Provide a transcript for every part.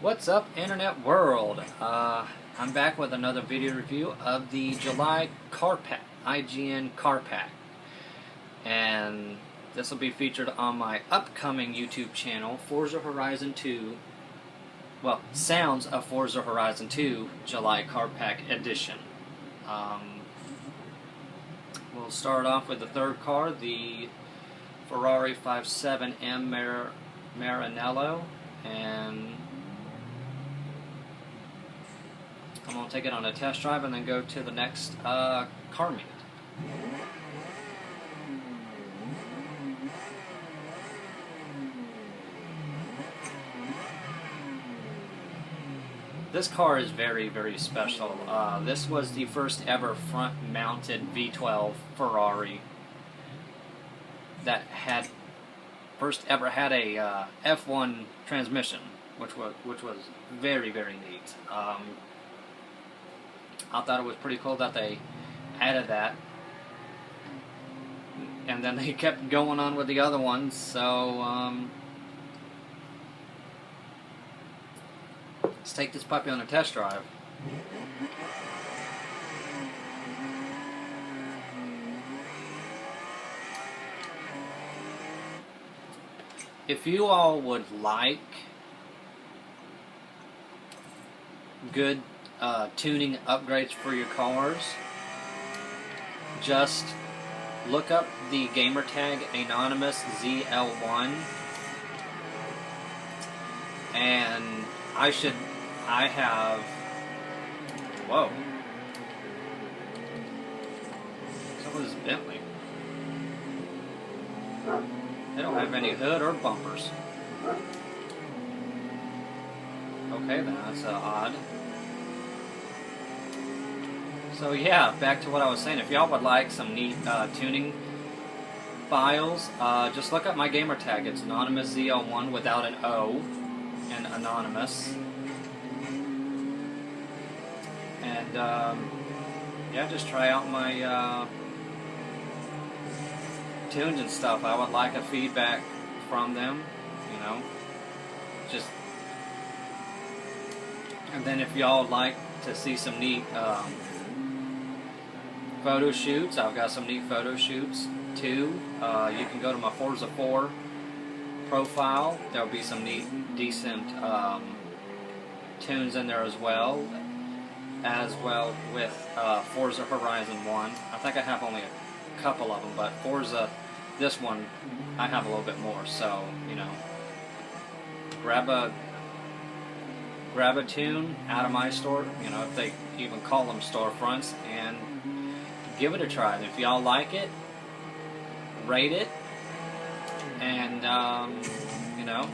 What's up, internet world? I'm back with another video review of the July car pack, IGN car pack, and this will be featured on my upcoming YouTube channel, Forza Horizon 2. Well, Sounds of Forza Horizon 2 July car pack edition. We'll start off with the third car, the Ferrari 57M Maranello, and I'm going to take it on a test drive and then go to the next car meet. This car is very, very special. This was the first ever front-mounted V12 Ferrari that had ever had a F1 transmission, which was very, very neat. I thought it was pretty cool that they added that, and then they kept going on with the other ones. So let's take this puppy on a test drive. If you all would like good tuning upgrades for your cars, just look up the gamertag Anonymous ZL1, and I have, whoa, someone's Bentley. They don't have any hood or bumpers. Okay then, that's odd. So yeah, back to what I was saying. If y'all would like some neat tuning files, just look up my gamer tag. It's Anonymous ZL1 without an O, and Anonymous. And yeah, just try out my tunes and stuff. I would like a feedback from them, you know. Just, and then if y'all would like to see some neat photo shoots, I've got some neat photo shoots too. You can go to my Forza 4 profile. There'll be some neat, decent tunes in there as well with Forza Horizon 1. I think I have only a couple of them, but Forza, this one, I have a little bit more. So, you know, grab a tune out of my store, you know, if they even call them storefronts, and give it a try. And if y'all like it, rate it, and you know,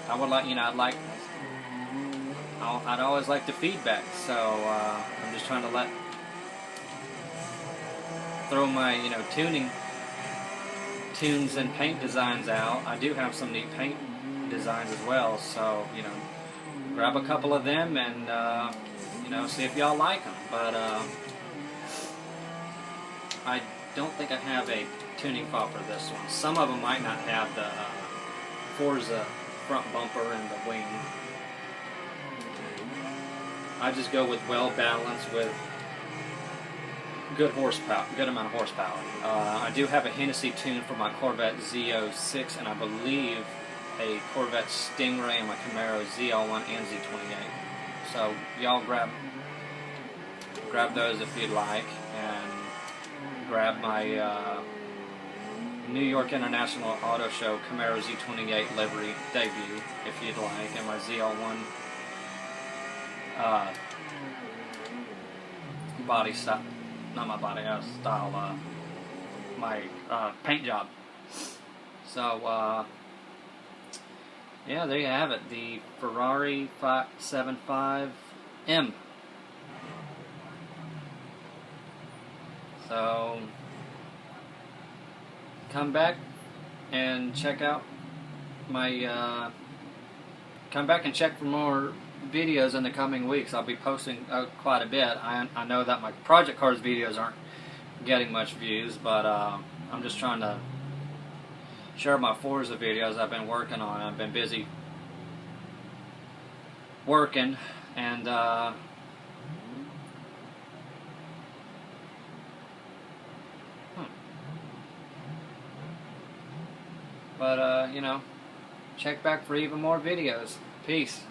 I would like, you know, I'd always like the feedback. So I'm just trying to throw my, you know, tunes and paint designs out. I do have some neat paint designs as well, so, you know, grab a couple of them and you know, see if y'all like them. But I don't think I have a tuning file for this one. Some of them might not have the Forza front bumper and the wing. I just go with well balanced with good horsepower, good amount of horsepower. I do have a Hennessy tune for my Corvette Z06, and I believe a Corvette Stingray and my Camaro ZL1 and Z28. So y'all grab those if you'd like, and grab my New York International Auto Show Camaro Z28 livery debut if you'd like, and my ZL1 body style, not my body style, my paint job. So yeah, there you have it, the Ferrari 575M. So come back and check out my come back and check for more videos in the coming weeks. I'll be posting quite a bit. I know that my project cars videos aren't getting much views, but I'm just trying to share my Forza videos I've been working on. I've been busy working, and but you know, check back for even more videos. Peace.